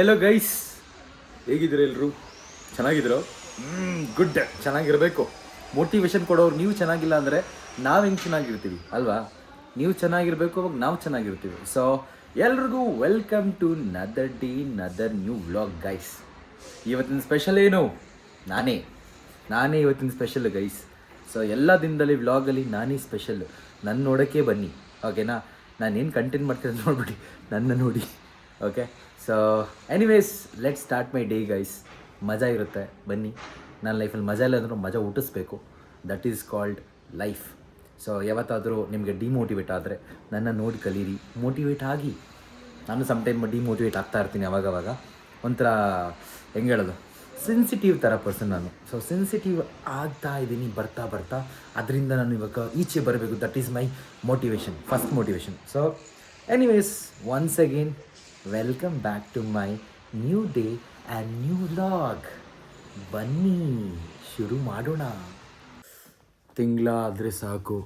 Hello guys, ಹೇಗಿದ್ದೀರ ಎಲ್ಲರೂ? ಚೆನ್ನಾಗಿದ್ರು? Good, ಚೆನ್ನಾಗಿರಬೇಕು. ಮೋಟಿವೇಶನ್ ಕೊಡೋರು ನೀವು ಚೆನ್ನಾಗಿಲ್ಲ ಅಂದರೆ ನಾವು ಹೆಂಗೆ ಚೆನ್ನಾಗಿರ್ತೀವಿ ಅಲ್ವಾ? ನೀವು ಚೆನ್ನಾಗಿರಬೇಕು, ಅವಾಗ ನಾವು ಚೆನ್ನಾಗಿರ್ತೀವಿ. ಸೊ ಎಲ್ರಿಗೂ welcome to another day another new vlog guys. ಇವತ್ತಿನ ಸ್ಪೆಷಲ್ ಏನು? ನಾನೇ ಇವತ್ತಿನ ಸ್ಪೆಷಲ್ ಗೈಸ್. ಸೊ ಎಲ್ಲ ದಿನದಲ್ಲಿ ವ್ಲಾಗಲ್ಲಿ ನಾನೇ ಸ್ಪೆಷಲ್. ನನ್ನ ನೋಡೋಕ್ಕೆ ಬನ್ನಿ, ಓಕೆನಾ? ನಾನೇನು ಕಂಟೆಂಟ್ ಮಾಡ್ತೀನಿ ನೋಡ್ಬಿಡಿ, ನನ್ನ ನೋಡಿ, okay? So anyways, let start my day guys. ಮಜಾ ಇರುತ್ತೆ, ಬನ್ನಿ. ನನ್ನ ಲೈಫಲ್ಲಿ ಮಜಾ ಇಲ್ಲ ಅಂದರೂ ಮಜಾ ಹುಟ್ಟಿಸ್ಬೇಕು. That is called life. So ಯಾವತ್ತಾದರೂ ನಿಮಗೆ ಡಿಮೋಟಿವೇಟ್ ಆದರೆ ನನ್ನ ನೋಡಿ ಕಲೀರಿ, ಮೋಟಿವೇಟ್ ಆಗಿ. ನಾನು ಸಮ್ಟೈಮ್ ಡಿಮೋಟಿವೇಟ್ ಆಗ್ತಾ ಇರ್ತೀನಿ ಅವಾಗವಾಗ. ಒಂಥರ ಹೆಂಗೆ ಹೇಳೋದು, ಸೆನ್ಸಿಟಿವ್ ಥರ ಪರ್ಸನ್ ನಾನು. ಸೊ ಸೆನ್ಸಿಟಿವ್ ಆಗ್ತಾ ಇದ್ದೀನಿ ಬರ್ತಾ ಅದರಿಂದ ನಾನು ಇವಾಗ ಈಚೆ ಬರಬೇಕು. That is my motivation, first motivation. So anyways, once again welcome back to my new day and new vlog. ಬನ್ನಿ ಶುರು ಮಾಡೋಣ. ತಿಂಗಳ ಆದರೆ ಸಾಕು,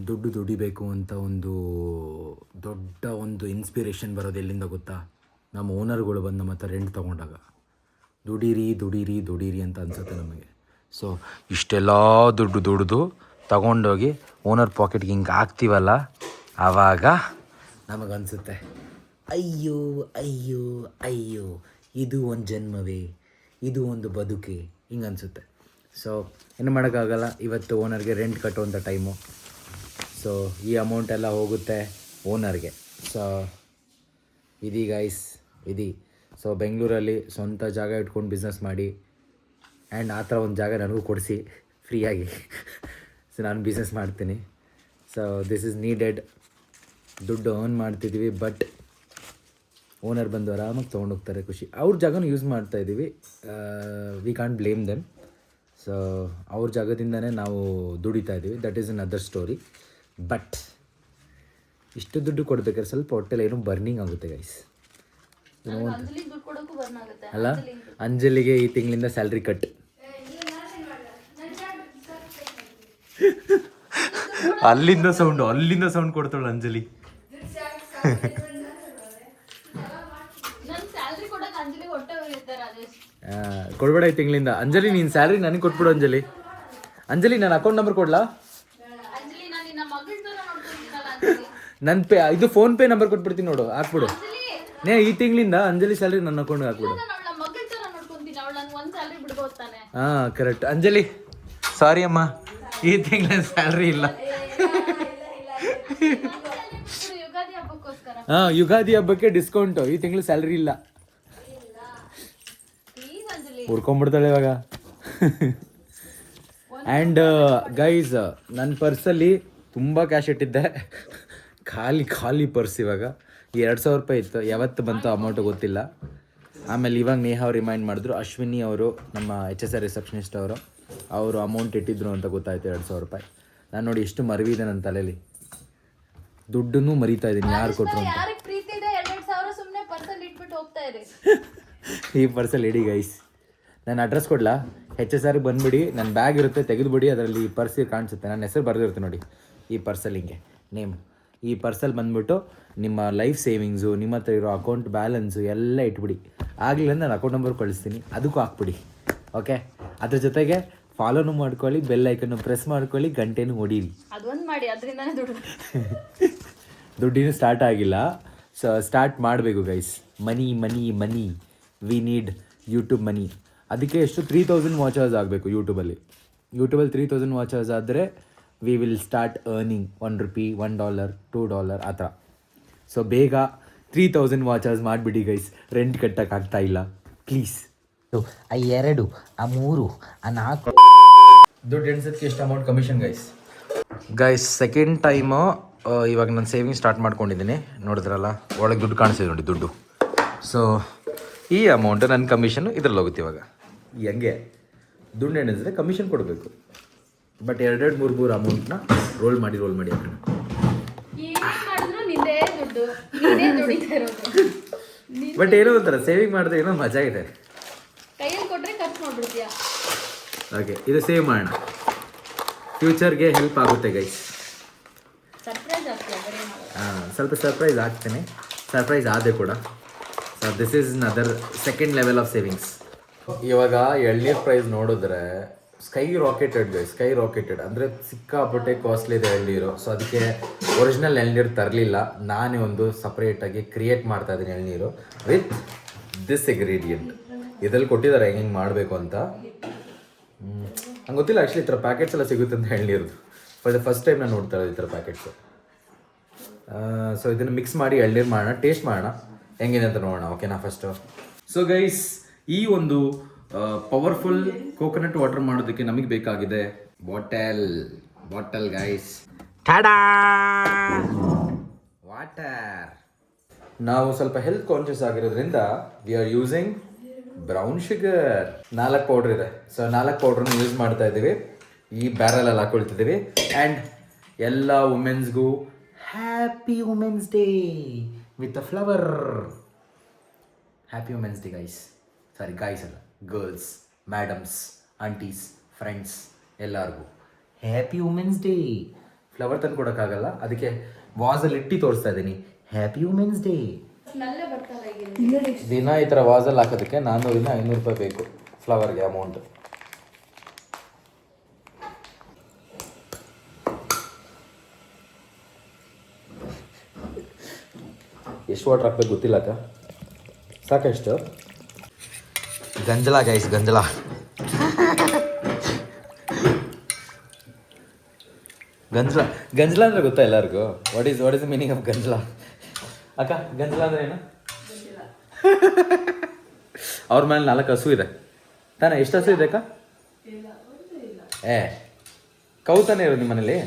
ದುಡ್ಡು ದುಡಿಬೇಕು ಅಂತ ಒಂದು ದೊಡ್ಡ ಇನ್ಸ್ಪಿರೇಷನ್ ಬರೋದು ಎಲ್ಲಿಂದ ಗೊತ್ತಾ? ನಮ್ಮ ಓನರ್ಗಳು ಬಂದು ನಮ್ಮ ಹತ್ರ ರೆಂಟ್ ತೊಗೊಂಡಾಗ ದುಡೀರಿ ಅಂತ ಅನಿಸುತ್ತೆ ನಮಗೆ. ಸೊ ಇಷ್ಟೆಲ್ಲ ದುಡ್ಡು ದುಡಿದು ತಗೊಂಡೋಗಿ ಓನರ್ ಪಾಕೆಟ್ಗೆ ಹಿಂಗೆ ಹಾಕ್ತೀವಲ್ಲ, ಆವಾಗ ನಮಗನ್ಸುತ್ತೆ ಅಯ್ಯೋ ಅಯ್ಯೋ ಅಯ್ಯೋ, ಇದು ಒಂದು ಜನ್ಮವೇ, ಇದು ಒಂದು ಬದುಕೆ, ಹಿಂಗೆ ಅನಿಸುತ್ತೆ. ಸೊ ಏನು ಮಾಡೋಕ್ಕಾಗಲ್ಲ, ಇವತ್ತು ಓನರ್ಗೆ ರೆಂಟ್ ಕಟ್ಟುವಂಥ ಟೈಮು. ಸೊ ಈ ಅಮೌಂಟ್ ಎಲ್ಲ ಹೋಗುತ್ತೆ ಓನರ್ಗೆ. ಸೊ ಇದೀ ಗೈಸ್, ಇದೀ. ಸೊ ಬೆಂಗಳೂರಲ್ಲಿ ಸ್ವಂತ ಜಾಗ ಇಟ್ಕೊಂಡು ಬಿಸ್ನೆಸ್ ಮಾಡಿ, ಆ್ಯಂಡ್ ಆ ಥರ ಒಂದು ಜಾಗ ನನಗೂ ಕೊಡಿಸಿ ಫ್ರೀಯಾಗಿ. ಸೊ ನಾನು ಬಿಸ್ನೆಸ್ ಮಾಡ್ತೀನಿ. So this is needed. ದುಡ್ಡು ಅರ್ನ್ ಮಾಡ್ತಿದ್ದೀವಿ, ಬಟ್ ಓನರ್ ಬಂದು ಆರಾಮಾಗಿ ತೊಗೊಂಡೋಗ್ತಾರೆ, ಖುಷಿ. ಅವ್ರ ಜಾಗನೂ ಯೂಸ್ ಮಾಡ್ತಾಯಿದ್ದೀವಿ, we can't blame them. So ಅವ್ರ ಜಾಗದಿಂದನೇ ನಾವು ದುಡಿತಾ ಇದ್ದೀವಿ, that is an other story. But ಇಷ್ಟು ದುಡ್ಡು ಕೊಡ್ಬೇಕಾದ್ರೆ ಸ್ವಲ್ಪ ಹೊಟ್ಟೆಲ್ಲ ಏನೋ ಬರ್ನಿಂಗ್ ಆಗುತ್ತೆ ಗೈಸ್. ಅಲ್ಲ, ಅಂಜಲಿಗೆ ಈ ತಿಂಗಳಿಂದ ಸ್ಯಾಲ್ರಿ ಕಟ್. ಅಲ್ಲಿಂದ ಸೌಂಡ್ ಕೊಡ್ತಾಳು ಅಂಜಲಿ. ಕೊಡ್ಬೇಡ ಈ ತಿಂಗಳಿಂದ. ಅಂಜಲಿ ನೀನು ಸ್ಯಾಲ್ರಿ ನನಗೆ ಕೊಟ್ಬಿಡು. ಅಂಜಲಿ ನಾನು ಅಕೌಂಟ್ ನಂಬರ್ ಕೊಡ್ಲಾ? ನನ್ನ ಇದು ಫೋನ್ ಪೇ ನಂಬರ್ ಕೊಟ್ಬಿಡ್ತೀನಿ ನೋಡು, ಹಾಕ್ಬಿಡು. ಈ ತಿಂಗಳಿಂದ ಅಂಜಲಿ ಸ್ಯಾಲ್ರಿ ನನ್ನ ಅಕೌಂಟ್ಗೆ ಹಾಕ್ಬಿಡು. ಹಾಂ ಕರೆಕ್ಟ್. ಅಂಜಲಿ ಸಾರಿ ಅಮ್ಮ, ಈ ತಿಂಗಳ ಸ್ಯಾಲ್ರಿ ಇಲ್ಲ. ಹಾಂ, ಯುಗಾದಿ ಹಬ್ಬಕ್ಕೆ ಡಿಸ್ಕೌಂಟು, ಈ ತಿಂಗಳು ಸ್ಯಾಲ್ರಿ ಇಲ್ಲ. ಹುರ್ಕೊಂಡ್ಬಿಡ್ತಾಳೆ ಇವಾಗ. ಆ್ಯಂಡ್ ಗೈಸ್, ನನ್ನ ಪರ್ಸಲ್ಲಿ ತುಂಬ ಕ್ಯಾಶ್ ಇಟ್ಟಿದ್ದೆ, ಖಾಲಿ ಪರ್ಸ್ ಇವಾಗ. 2,000 ರೂಪಾಯಿ ಇತ್ತು, ಯಾವತ್ತು ಬಂತು ಅಮೌಂಟು ಗೊತ್ತಿಲ್ಲ. ಆಮೇಲೆ ಇವಾಗ ನೇಹ ಅವ್ರು ರಿಮೈಂಡ್ ಮಾಡಿದ್ರು, ಅಶ್ವಿನಿ ಅವರು, ನಮ್ಮ HSR ರಿಸೆಪ್ಷನಿಸ್ಟ್ ಅವರು ಅಮೌಂಟ್ ಇಟ್ಟಿದ್ರು ಅಂತ ಗೊತ್ತಾಯ್ತು, 2,000 ರೂಪಾಯಿ. ನಾನು ನೋಡಿ ಎಷ್ಟು ಮರಿವಿದೆ ನನ್ನ ತಲೆಯಲ್ಲಿ, ದುಡ್ಡನ್ನು ಮರಿತಾ ಇದ್ದೀನಿ ಯಾರು ಕೊಟ್ಟರು ಅಂತ. ಈ ಪರ್ಸಲ್ಲಿ ಇಡಿ ಗೈಸ್. ನಾನು ಅಡ್ರೆಸ್ ಕೊಡಲಾ? HSRಗೆ ಬಂದುಬಿಡಿ, ನನ್ನ ಬ್ಯಾಗ್ ಇರುತ್ತೆ, ತೆಗೆದುಬಿಡಿ. ಅದರಲ್ಲಿ ಈ ಪರ್ಸ್ ಕಾಣಿಸುತ್ತೆ, ನನ್ನ ಹೆಸರು ಬರೆದಿರುತ್ತೆ ನೋಡಿ ಈ ಪರ್ಸಲ್ಲಿ, ಹಿಂಗೆ ನೇಮ್. ಈ ಪರ್ಸಲ್ಲಿ ಬಂದುಬಿಟ್ಟು ನಿಮ್ಮ ಲೈಫ್ ಸೇವಿಂಗ್ಸು, ನಿಮ್ಮ ಹತ್ರ ಇರೋ ಅಕೌಂಟ್ ಬ್ಯಾಲೆನ್ಸು ಎಲ್ಲ ಇಟ್ಬಿಡಿ. ಆಗಲಿಲ್ಲ ನಾನು ಅಕೌಂಟ್ ನಂಬರ್ ಕಳಿಸ್ತೀನಿ, ಅದಕ್ಕೂ ಹಾಕ್ಬಿಡಿ, ಓಕೆ? ಅದ್ರ ಜೊತೆಗೆ ಫಾಲೋನು ಮಾಡ್ಕೊಳ್ಳಿ, ಬೆಲ್ ಐಕನ್ನು ಪ್ರೆಸ್ ಮಾಡ್ಕೊಳ್ಳಿ, ಗಂಟೆನೂ ಹೊಡೀರಿ. ಅದೊಂದು ಮಾಡಿ, ಅದರಿಂದನೇ ದುಡ್ಡಿನೂ ಸ್ಟಾರ್ಟ್ ಆಗಿಲ್ಲ. ಸೊ ಸ್ಟಾರ್ಟ್ ಮಾಡಬೇಕು guys. Money we need YouTube money. ಅದಕ್ಕೆ ಎಷ್ಟು 3,000 ವಾಚರ್ಸ್ ಆಗಬೇಕು ಯೂಟ್ಯೂಬಲ್ಲಿ 3,000 ವಾಚರ್ಸ್ ಆದರೆ ವಿ ವಿಲ್ ಸ್ಟಾರ್ಟ್ ಅರ್ನಿಂಗ್ ₹1, $1, $2 ಆ ಥರ. ಸೊ ಬೇಗ 3,000 ವಾಚರ್ಸ್ ಮಾಡಿಬಿಡಿ ಗೈಸ್, ರೆಂಟ್ ಕಟ್ಟೋಕ್ಕಾಗ್ತಾ ಇಲ್ಲ ಪ್ಲೀಸ್. ಆ 2, ಆ 3, ಆ 4 ದುಡ್ಡು ಎಣ್ಸೋದಕ್ಕೆ ಎಷ್ಟು amount commission guys. Second time ಇವಾಗ ನಾನು ಸೇವಿಂಗ್ ಸ್ಟಾರ್ಟ್ ಮಾಡ್ಕೊಂಡಿದ್ದೀನಿ, ನೋಡಿದ್ರಲ್ಲ ಒಳಗೆ ದುಡ್ಡು ಕಾಣಿಸ್ತಿದೆ ನೋಡಿ, ದುಡ್ಡು. ಸೊ ಈ ಅಮೌಂಟು ನನ್ನ ಕಮಿಷನ್ನು ಇದ್ರಲ್ಲಿ ಹೋಗುತ್ತೆ ಇವಾಗ. ಹೆಂಗೆ ದುಡ್ಡು ಎಣಿಸಿದ್ರೆ ಕಮಿಷನ್ ಕೊಡಬೇಕು, ಬಟ್ 2-3 ಅಮೌಂಟ್ನ ರೋಲ್ ಮಾಡಿ ಆ ಕಡೆ. ಬಟ್ ಏನೋ ಒಂಥರ ಸೇವಿಂಗ್ ಮಾಡಿದ್ರೆ ಏನೋ ಮಜಾ ಇದೆ. ಓಕೆ, ಇದು ಸೇವ್ ಮಾಡೋಣ, ಫ್ಯೂಚರ್ಗೆ ಹೆಲ್ಪ್ ಆಗುತ್ತೆ ಗೈಸ್. ಸ್ವಲ್ಪ ಸರ್ಪ್ರೈಸ್ ಆಗ್ತೇನೆ, ಸರ್ಪ್ರೈಸ್ ಆದೆ ಕೂಡ. So this is other second level of savings. ಇವಾಗ ಎಳ್ನೀರು ಪ್ರೈಸ್ ನೋಡಿದ್ರೆ ಸ್ಕೈ ರಾಕೆಟೆಡ್ ಅಂದರೆ ಸಿಕ್ಕಾಪಟ್ಟೆ ಕಾಸ್ಟ್ಲಿ ಇದೆ ಎಳ್ನೀರು. ಸೊ ಅದಕ್ಕೆ ಒರಿಜಿನಲ್ ಎಳ್ನೀರು ತರಲಿಲ್ಲ, ನಾನೇ ಒಂದು ಸಪ್ರೇಟಾಗಿ ಕ್ರಿಯೇಟ್ ಮಾಡ್ತಾ ಇದ್ದೀನಿ ಎಳ್ನೀರು ವಿತ್ ದಿಸ್ ಇಂಗ್ರೀಡಿಯೆಂಟ್. ಇದರಲ್ಲಿ ಕೊಟ್ಟಿದ್ದಾರೆ ಹೆಂಗೆ ಮಾಡಬೇಕು ಅಂತ. ನಂಗೆ ಗೊತ್ತಿಲ್ಲ ಆ್ಯಕ್ಚುಲಿ ಈ ಥರ ಪ್ಯಾಕೆಟ್ಸ್ ಎಲ್ಲ ಸಿಗುತ್ತೆ ಅಂತ ಎಳ್ನೀರ್ದು. ಫಾರ್ ದ ಫಸ್ಟ್ ಟೈಮ್ ನಾನು ನೋಡ್ತಾ ಇರೋದು ಈ ಥರ ಪ್ಯಾಕೆಟ್ಸು. ಸೊ ಇದನ್ನು ಮಿಕ್ಸ್ ಮಾಡಿ ಎಳ್ನೀರು ಮಾಡೋಣ, ಟೇಸ್ಟ್ ಮಾಡೋಣ ಹೆಂಗಿದೆ ಅಂತ ನೋಡೋಣ. ಓಕೆನಾ ಫಸ್ಟು? ಸೊ ಗೈಸ್, ಈ ಒಂದು ಪವರ್ಫುಲ್ ಕೋಕೋನಟ್ ವಾಟರ್ ಮಾಡೋದಕ್ಕೆ ನಮಗೆ ಬೇಕಾಗಿದೆ ಬಾಟಲ್ ಗೈಸ್. ವಾಟರ್. ನಾವು ಸ್ವಲ್ಪ ಹೆಲ್ತ್ ಕಾನ್ಷಿಯಸ್ ಆಗಿರೋದ್ರಿಂದ we are using brown sugar. 4 powder ಇದೆ. ಸೊ 4 ಪೌಡ್ರನ್ನ ಯೂಸ್ ಮಾಡ್ತಾ ಇದ್ದೀವಿ. ಈ ಬ್ಯಾರಲಲ್ಲಿ ಹಾಕೊಳ್ತಿದ್ದೀವಿ. ಆ್ಯಂಡ್ ಎಲ್ಲ ವುಮೆನ್ಸ್ಗೂ happy women's day with a flower. Happy women's day guys. Sorry guys ಅಲ್ಲ, ಗರ್ಲ್ಸ್, ಮ್ಯಾಡಮ್ಸ್, ಆಂಟೀಸ್, ಫ್ರೆಂಡ್ಸ್ ಎಲ್ಲರಿಗೂ ಹ್ಯಾಪಿ ವುಮೆನ್ಸ್ ಡೇ. ಫ್ಲವರ್ ತಂದು ಕೊಡೋಕ್ಕಾಗಲ್ಲ, ಅದಕ್ಕೆ ವಾಸಲ್ಲಿ ಇಟ್ಟು ತೋರಿಸ್ತಾ ಇದ್ದೀನಿ ಹ್ಯಾಪಿ ವುಮೆನ್ಸ್ ಡೇ. ದಿನ ಈ ಥರ ವಾಸಲ್ಲಿ ಹಾಕೋದಕ್ಕೆ 400-500 ರೂಪಾಯಿ ಬೇಕು ಫ್ಲವರ್ಗೆ ಅಮೌಂಟ್. ಎಷ್ಟು ವಾಟ್ರ್ ಹಾಕ್ಬೇಕು ಗೊತ್ತಿಲ್ಲ ಅಕ್ಕ, ಸಾಕಷ್ಟು. ಗಂಜಲ ಗೈಸ್, ಗಂಜಲ. ಗಂಜಲ ಅಂದರೆ ಗೊತ್ತಾ ಎಲ್ಲರಿಗೂ? What is the meaning of ಗಂಜಲ? ಅಕ್ಕ ಗಂಜಲ ಅಂದ್ರೆ ಏನು? ಅವ್ರ ಮೇಲೆ 4 ಹಸು ಇದೆ ತಾನೇ? ಎಷ್ಟು ಹಸು ಇದೆ ಅಕ್ಕ? ಕೌ ತಾನೇ ಇರೋದು ನಿಮ್ಮ ಮನೇಲಿ?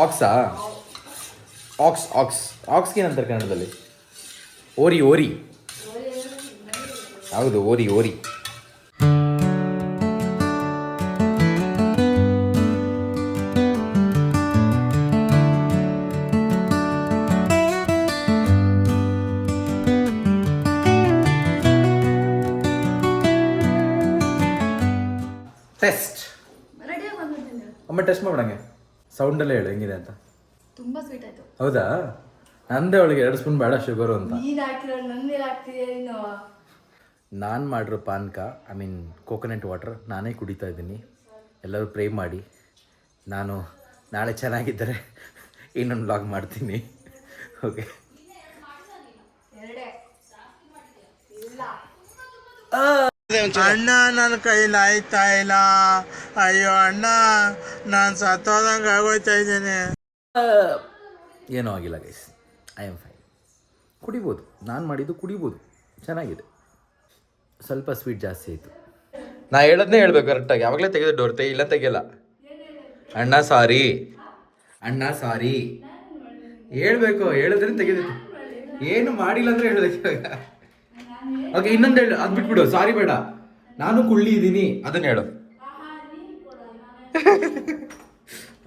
ಆಕ್ಸಾ? ಆಕ್ಸ್ಗೆ ಏನಂತಾರೆ ಕನ್ನಡದಲ್ಲಿ? ಓರಿ. ಹೌದು, ಓರಿ. ಟೆಸ್ಟ್ ಅಮ್ಮ, ಟೆಸ್ಟ್ ಮಾಡೋಣಗೆ. ಸೌಂಡಲ್ಲೇ ಹೇಳು ಹೆಂಗಿದೆ ಅಂತ. ತುಂಬಾ ಸ್ವೀಟ್ ಆಯ್ತು. ಹೌದಾ? ನಂದೇ ಅವಳಿಗೆ 2 ಸ್ಪೂನ್ ಬೇಡ ಶುಗರು ಅಂತ. ನಾನು ಮಾಡಿರೋ ಪಾನಕ, ಐ ಮೀನ್ ಕೋಕೋನಟ್ ವಾಟರ್ ನಾನೇ ಕುಡಿತಾ ಇದ್ದೀನಿ. ಎಲ್ಲರೂ ಪ್ರೇ ಮಾಡಿ. ನಾನು ನಾಳೆ ಚೆನ್ನಾಗಿದ್ದರೆ ಇನ್ನೊಂದು ವ್ಲಾಗ್ ಮಾಡ್ತೀನಿ. ಓಕೆ. ಅಣ್ಣ, ನನ್ನ ಕೈಲಿ ಆಯ್ತಾ ಇಲ್ಲ. ಅಯ್ಯೋ ಅಣ್ಣ, ನಾನು ಸತ್ತೋದಂಗೆ ಆಗೋಯ್ತಾ ಇದ್ದೇನೆ. ಏನೂ ಆಗಿಲ್ಲ ಗೈಸ್, ಐ ಆಮ್ ಫೈನ್. ಕುಡಿಬೋದು, ನಾನು ಮಾಡಿದ್ದು ಕುಡಿಬೋದು, ಚೆನ್ನಾಗಿದೆ. ಸ್ವಲ್ಪ ಸ್ವೀಟ್ ಜಾಸ್ತಿ ಆಯಿತು. ನಾ ಹೇಳೋದನ್ನೇ ಹೇಳ್ಬೇಕು ಕರೆಕ್ಟಾಗಿ. ಯಾವಾಗಲೇ ತೆಗೆದು ಡೋರ್ ಇಲ್ಲ ತೆಗಿಯಲ್ಲ. ಅಣ್ಣ ಸಾರಿ ಹೇಳ್ಬೇಕು. ಹೇಳಿದ್ರೆ ತೆಗೆದಿತ್ತು. ಏನು ಮಾಡಿಲ್ಲ ಅಂದರೆ ಹೇಳೋದಕ್ಕೆ. ಓಕೆ, ಇನ್ನೊಂದು ಹೇಳು, ಅದು ಬಿಟ್ಬಿಡು. ಸಾರಿ ಬೇಡ, ನಾನು ಕುಳ್ಳಿ ಇದ್ದೀನಿ ಅದನ್ನ ಹೇಳು.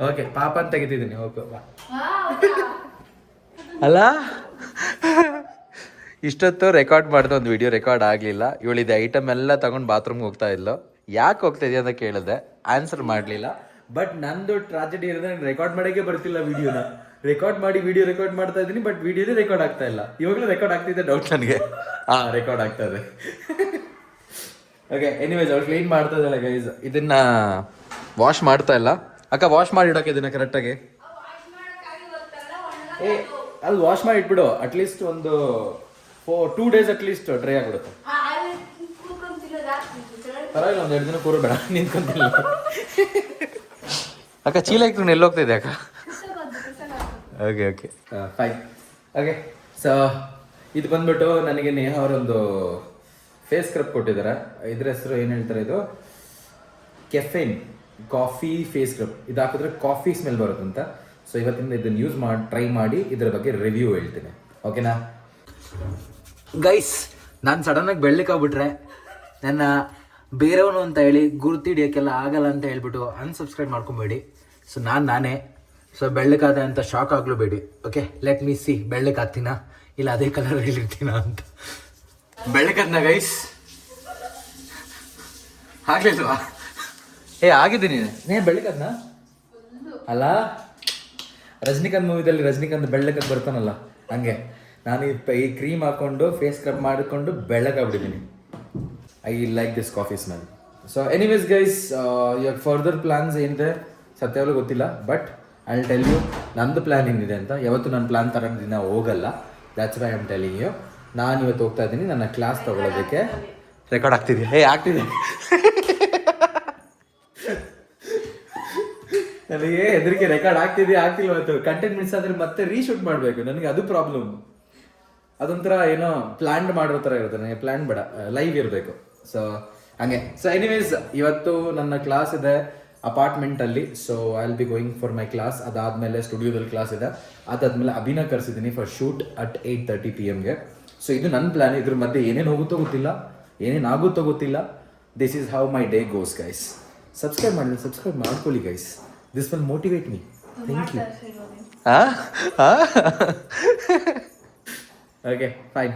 ಓಕೆ, ಪಾಪ ಅಂತ ತೆಗಿತಿದ್ದೀನಿ. ಓಕೆ ಬಾ. ಅಲ್ಲ, ಇಷ್ಟೊತ್ತು ರೆಕಾರ್ಡ್ ಮಾಡಿದ ಒಂದು ವಿಡಿಯೋ ರೆಕಾರ್ಡ್ ಆಗಲಿಲ್ಲ. ಇವಳಿದೆ ಐಟಮ್ ಎಲ್ಲ ತಗೊಂಡು ಬಾತ್ರೂಮ್ಗೆ ಹೋಗ್ತಾ ಇದ್ಲು. ಯಾಕೆ ಹೋಗ್ತಾ ಇದೆಯಾ ಅಂತ ಕೇಳಿದೆ, ಆನ್ಸರ್ ಮಾಡಲಿಲ್ಲ. ಬಟ್ ನಂದು ಟ್ರಾಜಡಿ ಇರೋದ್ರೆ ರೆಕಾರ್ಡ್ ಮಾಡೋಕ್ಕೆ ಬರ್ತಿಲ್ಲ. ವಿಡಿಯೋನ ವಿಡಿಯೋ ರೆಕಾರ್ಡ್ ಮಾಡ್ತಾ ಇದ್ದೀನಿ, ಬಟ್ ವಿಡಿಯೋನೇ ರೆಕಾರ್ಡ್ ಆಗ್ತಾ ಇಲ್ಲ. ಇವಾಗಲೂ ರೆಕಾರ್ಡ್ ಆಗ್ತಿದೆ ಡೌಟ್ ನನಗೆ. ರೆಕಾರ್ಡ್ ಆಗ್ತಾ ಇದೆ. ಓಕೆ, ಎನಿವೇಸ್ ಅವ್ರು ಕ್ಲೀನ್ ಮಾಡ್ತಾ ಇದ್ದಾಳೆ ಗೈಸ್. ಇದನ್ನ ವಾಶ್ ಮಾಡ್ತಾ ಇಲ್ಲ ಅಕ್ಕ. ವಾಶ್ ಮಾಡಿ ಇಡೋಕೆ ಇದನ್ನ ಕರೆಕ್ಟಾಗಿ. ಅಲ್ಲಿ ವಾಶ್ ಮಾಡಿ ಇಟ್ಬಿಡು. ಅಟ್ಲೀಸ್ಟ್ ಒಂದು 2 days ಅಟ್ಲೀಸ್ಟ್ ಡ್ರೈ ಆಗಿಬಿಡುತ್ತೆ. ಪರವಾಗಿಲ್ಲ, ಒಂದು 2 ದಿನ ಕೂರಬೇಡ, ನಿಂತ್ಕೊಂತಿಲ್ಲ ಅಕ್ಕ. ಚೀಲ ಇಟ್ಟು ಎಲ್ಲೋಗ್ತಿದೆ ಅಕ್ಕ. Okay fine. ಓಕೆ, ಸೊ ಇದು ಬಂದ್ಬಿಟ್ಟು ನನಗೆ ನೇಹ ಅವರೊಂದು ಫೇಸ್ ಸ್ಕ್ರಬ್ ಕೊಟ್ಟಿದ್ದಾರೆ. ಇದ್ರ ಹೆಸರು ಏನು ಹೇಳ್ತಾರೆ, ಇದು ಕೆಫೆನ್ ಕಾಫಿ ಫೇಸ್ ಸ್ಕ್ರಬ್. ಇದು ಹಾಕಿದ್ರೆ ಕಾಫಿ ಸ್ಮೆಲ್ ಬರುತ್ತಂತ. ಸೊ ಇವತ್ತಿಂದ ಇದನ್ನು ಯೂಸ್ ಮಾಡಿ ಟ್ರೈ ಮಾಡಿ ಇದರ ಬಗ್ಗೆ ರಿವ್ಯೂ ಹೇಳ್ತೀನಿ. ಓಕೆನಾ ಗೈಸ್? ನಾನು ಸಡನ್ನಾಗಿ ಬೆಳ್ಳಕ್ಕಾಗ್ಬಿಟ್ರೆ ನನ್ನ ಬೇರೆಯವನು ಅಂತ ಹೇಳಿ ಗುರ್ತಿಡಿಯೋಕ್ಕೆಲ್ಲ ಆಗಲ್ಲ ಅಂತ ಹೇಳ್ಬಿಟ್ಟು ಅನ್ಸಬ್ಸ್ಕ್ರೈಬ್ ಮಾಡ್ಕೊಬೇಡಿ. ಸೊ ನಾನೇ ಸೊ ಬೆಳ್ಳಕ್ಕಾದೆ ಅಂತ ಶಾಕ್ ಆಗಲೂಬೇಡಿ. ಓಕೆ, ಲೆಟ್ ಮೀ ಸಿ, ಬೆಳ್ಳಕ್ಕಾಗ್ತೀನಾ ಇಲ್ಲ ಅದೇ ಕಲರ್ ಇರ್ತೀನಾ ಅಂತ. ಬೆಳ್ಳಕ್ಕಾದ್ನ ಗೈಸ್? ಆಗ್ಲಿಲ್ವಾ? ಆಗಿದ್ದೀನಿ. ಬೆಳ್ಳಕ್ಕಾದ್ನ ಅಲ್ಲ, ರಜನಿಕಾಂತ್ ಮೂವಿದಲ್ಲಿ ರಜನಿಕಾಂತ್ ಬೆಳ್ಳಕ್ಕಾದ್ ಬರ್ತಾನಲ್ಲ, ಹಂಗೆ ನಾನು ಈ ಕ್ರೀಮ್ ಹಾಕೊಂಡು ಫೇಸ್ ಸ್ಕ್ರಬ್ ಮಾಡಿಕೊಂಡು ಬೆಳಗಾಗ್ಬಿಟ್ಟಿದ್ದೀನಿ. I like this coffee smell. So anyways guys, ಇವಾಗ ಫರ್ದರ್ ಪ್ಲಾನ್ಸ್ ಏನಿದೆ ಸತ್ಯವಾಗ್ಲೂ ಗೊತ್ತಿಲ್ಲ. But I will tell you ನಂದು ಪ್ಲ್ಯಾನ್ ಏನಿದೆ ಅಂತ. ಯಾವತ್ತು ನನ್ನ ಪ್ಲ್ಯಾನ್ ಥರ ದಿನ ಹೋಗಲ್ಲ. That's why I am telling you. ನಾನು ಇವತ್ತು ಹೋಗ್ತಾ ಇದ್ದೀನಿ ನನ್ನ ಕ್ಲಾಸ್ ತೊಗೊಳೋದಕ್ಕೆ. ರೆಕಾರ್ಡ್ ಆಗ್ತಿದೆ ಆಗ್ತಿದೆ ನನಗೆ ಹೆದರಿಕೆ. ರೆಕಾರ್ಡ್ ಆಗ್ತಿಲ್ಲ ಇವತ್ತು. ಕಂಟೆಂಟ್ ಮಿಸ್ ಆದರೆ ಮತ್ತೆ ರೀಶೂಟ್ ಮಾಡಬೇಕು. ನನಗೆ ಅದು ಪ್ರಾಬ್ಲಮ್. ಅದೊಂಥರ ಏನೋ ಪ್ಲ್ಯಾನ್ ಮಾಡೋ ಥರ ಇರುತ್ತೆ. ನನಗೆ ಪ್ಲ್ಯಾನ್ ಬೇಡ, ಲೈವ್ ಇರಬೇಕು. ಸೊ ಹಂಗೆ. ಸೊ ಎನಿವೇಸ್, ಇವತ್ತು ನನ್ನ ಕ್ಲಾಸ್ ಇದೆ ಅಪಾರ್ಟ್ಮೆಂಟಲ್ಲಿ. So I will be going for my class. ಅದಾದಮೇಲೆ ಸ್ಟುಡಿಯೋದಲ್ಲಿ ಕ್ಲಾಸ್ ಇದೆ. ಅದಾದಮೇಲೆ ಅಭಿನ ಕರೆಸಿದ್ದೀನಿ for shoot at 8:30 PM. So ಇದು ನನ್ನ ಪ್ಲ್ಯಾನ್. ಇದ್ರ ಮಧ್ಯೆ ಏನೇನು ಹೋಗುತ್ತೋ ಗೊತ್ತಿಲ್ಲ, ಏನೇನಾಗುತ್ತೋ ಗೊತ್ತಿಲ್ಲ. This is how my day goes guys. Subscribe ಮಾಡಿದ್ರೆ ಸಬ್ಸ್ಕ್ರೈಬ್ ಮಾಡ್ಕೊಳ್ಳಿ guys. This will motivate me. Thank you. Okay fine,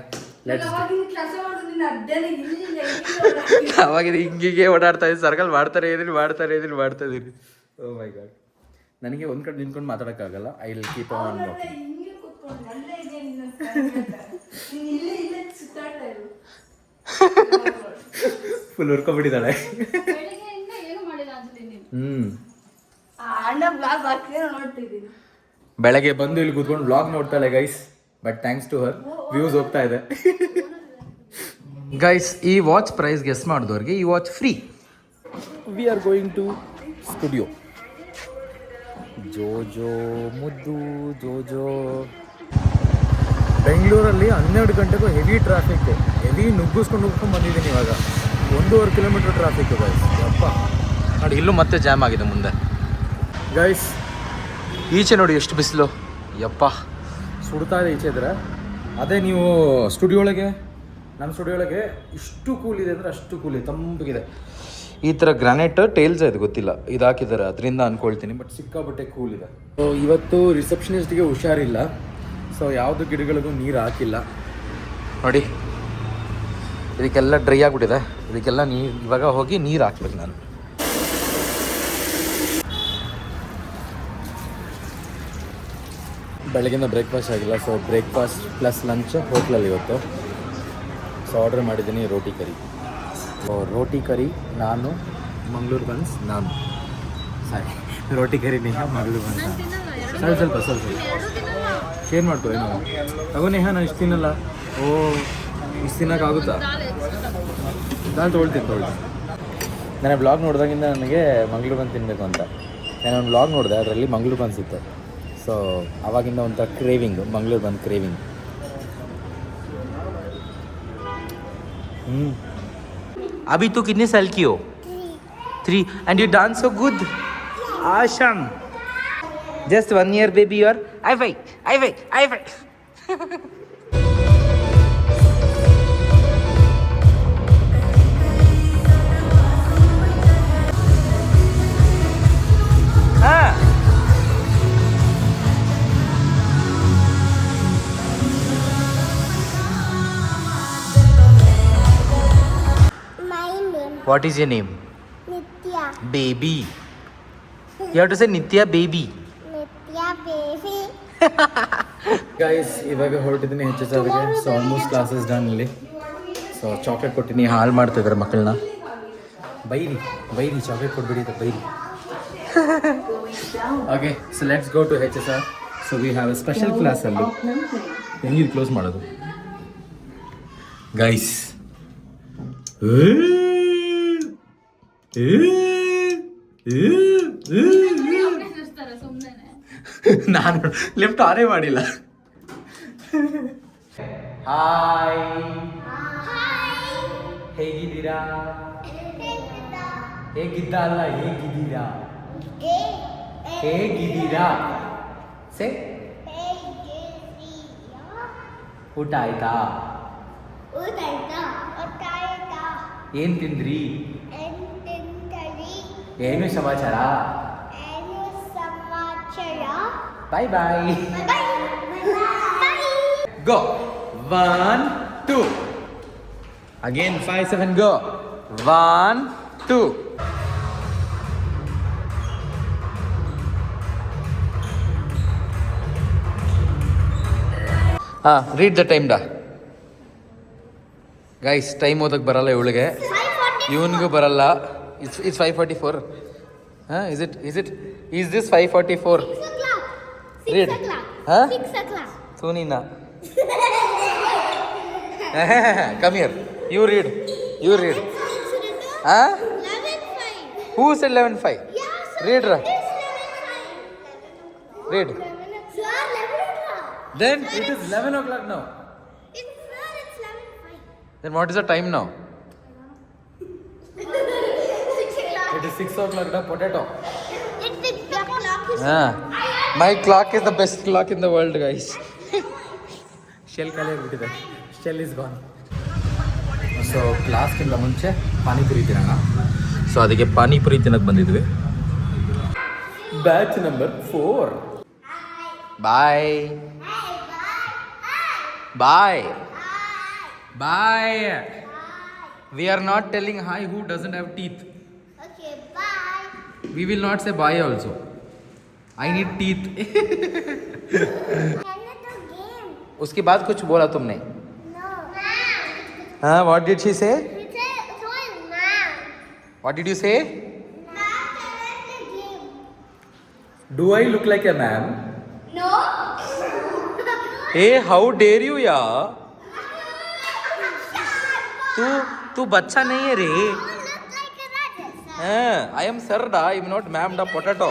let's. ಅವಾಗ ಹಿಂಗಿಗೆ ಓಡಾಡ್ತಾ ಇದ್ದೀನಿ, ಸರ್ಕಲ್ ಮಾಡ್ತಾರೆ ಇದೀನಿ. ಓ ಮೈ ಗಾಡ್, ನನಗೆ ಒಂದು ಕಡೆ ನಿಂತ್ಕೊಂಡು ಮಾತಾಡೋಕ್ಕಾಗಲ್ಲ. I will keep on walking. Full ಹುರ್ಕೊಂಡ್ಬಿಟ್ಟಿದ್ದಾಳೆ. ಬೆಳಗ್ಗೆ ಬಂದು ಇಲ್ಲಿ ಕೂತ್ಕೊಂಡು ಬ್ಲಾಗ್ ನೋಡ್ತಾಳೆ guys. But thanks to her views ಹೋಗ್ತಾ ಇದೆ. ಗೈಸ್, ಈ ವಾಚ್ ಪ್ರೈಸ್ ಗೆಸ್ ಮಾಡಿದವ್ರಿಗೆ ಈ watch free. We are going to studio. ಜೋಜೋ ಮುದ್ದು ಜೋಜೋ. ಬೆಂಗಳೂರಲ್ಲಿ 12 ಗಂಟೆಗೂ ಹೆವಿ ಟ್ರಾಫಿಕ್ಕು. ಹೆವಿ ನುಗ್ಗಿಸ್ಕೊಂಡು ಬಂದಿದ್ದೀನಿ. ಇವಾಗ 1.5 ಕಿಲೋಮೀಟರ್ ಟ್ರಾಫಿಕ್ಕು ಗೈಸ್. ಯಪ್ಪ ನೋಡಿ, ಇಲ್ಲೂ ಮತ್ತೆ ಜಾಮ್ ಆಗಿದೆ ಮುಂದೆ ಗೈಸ್. ಈಚೆ ನೋಡಿ ಎಷ್ಟು ಬಿಸಿಲು. ಯಪ್ಪ ಸುಡ್ತಾ ಇದೆ ಈಚೆ ಇದ್ರೆ. ಅದೇ ನೀವು ನಮ್ಮ ಸ್ಟುಡಿಯೋ ಒಳಗೆ ಇಷ್ಟು ಕೂಲ್ ಇದೆ ಅಂದರೆ ಅಷ್ಟು ಕೂಲ್ ಇದೆ, ತಂಪಿಗಿದೆ. ಈ ಥರ ಗ್ರಾನೈಟ್ ಟೇಲ್ಸ್ ಇದೆ, ಗೊತ್ತಿಲ್ಲ ಇದು ಹಾಕಿದ್ದಾರೆ ಅದರಿಂದ ಅಂದ್ಕೊಳ್ತೀನಿ. ಬಟ್ ಸಿಕ್ಕಾಬಟ್ಟೆ ಕೂಲ್ ಇದೆ. ಸೊ ಇವತ್ತು ರಿಸೆಪ್ಷನಿಸ್ಟ್ಗೆ ಹುಷಾರಿಲ್ಲ. ಸೊ ಯಾವುದು ಗಿಡಗಳಿಗೂ ನೀರು ಹಾಕಿಲ್ಲ ನೋಡಿ. ಇದಕ್ಕೆಲ್ಲ ಡ್ರೈ ಆಗಿಬಿಟ್ಟಿದೆ. ಇದಕ್ಕೆಲ್ಲ ಇವಾಗ ಹೋಗಿ ನೀರು ಹಾಕ್ಬೇಕು ನಾನು. ಬೆಳಗಿಂದ ಬ್ರೇಕ್ಫಾಸ್ಟ್ ಆಗಿಲ್ಲ. ಸೊ ಬ್ರೇಕ್ಫಾಸ್ಟ್ ಪ್ಲಸ್ ಲಂಚ್ ಹೋಟ್ಲಲ್ಲಿ ಇವತ್ತು. ಸೊ ಆರ್ಡರ್ ಮಾಡಿದ್ದೀನಿ ರೋಟಿ ಕರಿ. ರೋಟಿ ಕರಿ ನಾನು, ಮಂಗಳೂರು ಬನ್ಸ್ ನಾನು. ಸಾರಿ, ರೋಟಿ ಕರಿ ನೇಹಾ, ಮಂಗಳೂರು ಬನ್ಸ್ ನಾನು. ಸ್ವಲ್ಪ ಶೇರ್ ಮಾಡ್ಕೋ. ಏನು ತಗೋ ನೇಹಾ, ನಾನು ಇಷ್ಟು ತಿನ್ನಲ್ಲ. ಓ, ಇಷ್ಟು ತಿನ್ನೋಕ್ಕಾಗುತ್ತಾ? ನಾನು ತೊಗೊಳ್ತೀನಿ. ನಾನು ಬ್ಲಾಗ್ ನೋಡಿದಾಗಿಂದ ನನಗೆ ಮಂಗಳೂರು ಬನ್ಸ್ ತಿನ್ನಬೇಕು ಅಂತ. ನಾನು ಒಂದು ಬ್ಲಾಗ್ ನೋಡಿದೆ, ಅದರಲ್ಲಿ ಮಂಗಳೂರು ಬನ್ಸ್ ಇತ್ತು. ಸೊ ಅವಾಗಿಂದ ಒಂಥರ ಕ್ರೇವಿಂಗ್, ಮಂಗಳೂರು ಬನ್ಸ್ ಕ್ರೇವಿಂಗ್. अभी तू कितने साल की हो? 3. And you dance so good. Awesome. Just 1 year baby you are. I fight. What is your name? Nitya. Baby. You have to say Nitya baby. Nitya baby. Guys, ಇವಾಗ ಹೊರಟಿದ್ದೀನಿ HSRಗೆ. So almost classes done ಇಲ್ಲಿ. So chocolate ಕೊಟ್ಟಿನಿ, ಹಾಳು ಮಾಡ್ತಿದ್ದಾರೆ ಮಕ್ಕಳನ್ನ. ಬೈರಿ chocolate ಕೊಟ್ಬಿಡಿ ಅಂತ ಬೈರಿ. Okay, so let's go to HSR. So we have a special class ಅಲ್ಲಿ. ಹೆಂಗಿದೆ ಕ್ಲೋಸ್ ಮಾಡೋದು ಗೈಸ್? ನಾನು ಲಿಫ್ಟ್ ಆನೇ ಮಾಡಿಲ್ಲ. ಹಾಯ್, ಹೇಗಿದ್ದೀರಾ? ಹೇಗಿದ್ದ ಅಲ್ಲ, ಹೇಗಿದ್ದೀರಾ? ಹೇಗಿದ್ದೀರಾ? ಸೇ ಊಟ ಆಯ್ತಾ? ಏನ್ ತಿಂದ್ರಿ? ಏನು ಸಮಾಚಾರ? ಬಾಯ್ ಬಾಯ್. ಗೋ. 1 2 ಅಗೇನ್ 5 7 ಗೋ. 1 2. ಹಾಂ ರೀಡ್ ದ ಟೈಮ್ ಡಾ ಗೈಸ್ ಟೈಮ್ ಓದಕ್ಕೆ ಬರಲ್ಲ ಇವಳಿಗೆ, ಇವನಿಗೂ ಬರಲ್ಲ. ಇಟ್ಸ್ 5:44. ಹಾಂ ಈಸ್ ದಿಸ್ 5:44? ರೀಡ್. ಹಾಂ ತೂ ನೀನ ಕಮ್ ಹಿಯರ್, ಯು ರೀಡ್. ಹಾಂ who said 11:05? Read read. Then it is 11 o'clock now. Then what is the time now? It is 6 o'clock now, potato. My clock is the best clock in the world, guys. Shell ಖಾಲಿ ಆಗಿಬಿಟ್ಟಿದೆ. Shell is gone. So ಕ್ಲಾಸ್ಗಿಂತ ಮುಂಚೆ ಪಾನಿಪುರಿ ತಿನ್ನೋಣ. So ಅದಕ್ಕೆ ಪಾನಿಪುರಿ ತಿನ್ನಕ್ಕೆ ಬಂದಿದ್ವಿ. Batch number 4. Bye bye bye. We are not telling hi who doesn't have teeth. Okay, bye. We will not say bye also. I need teeth. game. उसके बाद कुछ बोला तुमने? No. हाँ, what did she say? Ma'am. What did you say? Ma'am, the game. Do I look like a ma'am? No. Hey, how dare you यार? तू बच्चा नहीं है रे. You look like a rabbit. I am sir da, I am not ma'am da potato.